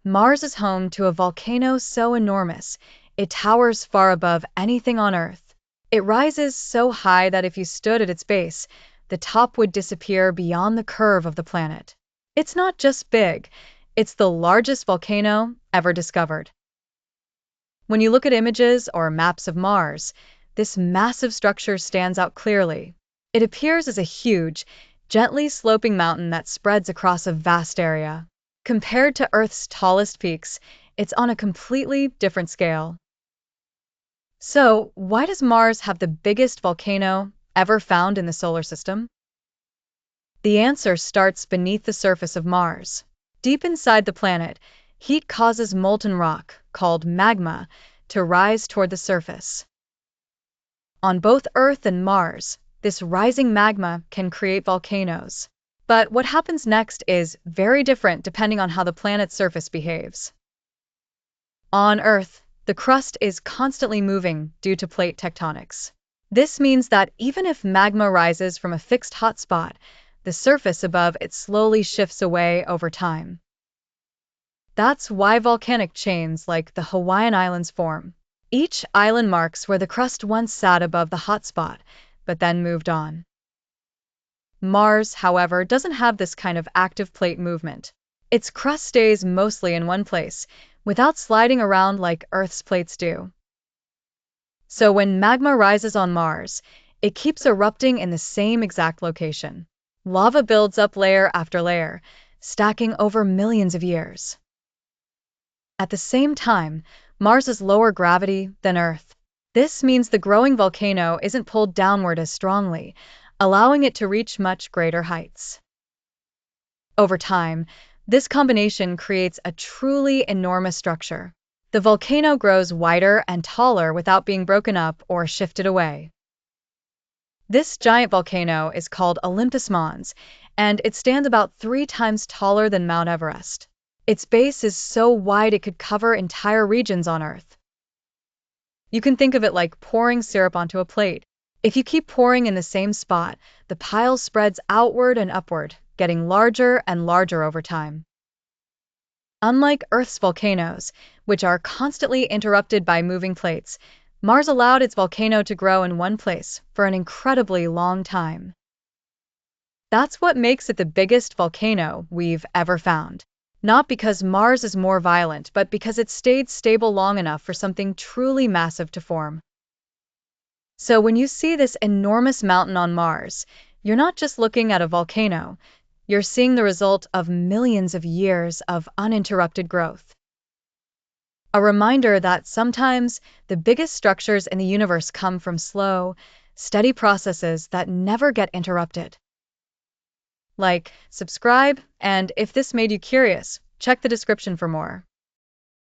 Mars is home to a volcano so enormous, it towers far above anything on Earth. It rises so high that if you stood at its base, the top would disappear beyond the curve of the planet. It's not just big, it's the largest volcano ever discovered. When you look at images or maps of Mars, this massive structure stands out clearly. It appears as a huge, gently sloping mountain that spreads across a vast area. Compared to Earth's tallest peaks, it's on a completely different scale. So, why does Mars have the biggest volcano ever found in the solar system? The answer starts beneath the surface of Mars. Deep inside the planet, heat causes molten rock, called magma, to rise toward the surface. On both Earth and Mars, this rising magma can create volcanoes. But what happens next is very different depending on how the planet's surface behaves. On Earth, the crust is constantly moving due to plate tectonics. This means that even if magma rises from a fixed hotspot, the surface above it slowly shifts away over time. That's why volcanic chains like the Hawaiian Islands form. Each island marks where the crust once sat above the hotspot, but then moved on. Mars, however, doesn't have this kind of active plate movement. Its crust stays mostly in one place, without sliding around like Earth's plates do. So when magma rises on Mars, it keeps erupting in the same exact location. Lava builds up layer after layer, stacking over millions of years. At the same time, Mars has lower gravity than Earth. This means the growing volcano isn't pulled downward as strongly, allowing it to reach much greater heights. Over time, this combination creates a truly enormous structure. The volcano grows wider and taller without being broken up or shifted away. This giant volcano is called Olympus Mons, and it stands about 3 times taller than Mount Everest. Its base is so wide it could cover entire regions on Earth. You can think of it like pouring syrup onto a plate. If you keep pouring in the same spot, the pile spreads outward and upward, getting larger and larger over time. Unlike Earth's volcanoes, which are constantly interrupted by moving plates, Mars allowed its volcano to grow in one place for an incredibly long time. That's what makes it the biggest volcano we've ever found. Not because Mars is more violent, but because it stayed stable long enough for something truly massive to form. So when you see this enormous mountain on Mars, you're not just looking at a volcano, you're seeing the result of millions of years of uninterrupted growth. A reminder that sometimes the biggest structures in the universe come from slow, steady processes that never get interrupted. Like, subscribe, and if this made you curious, check the description for more.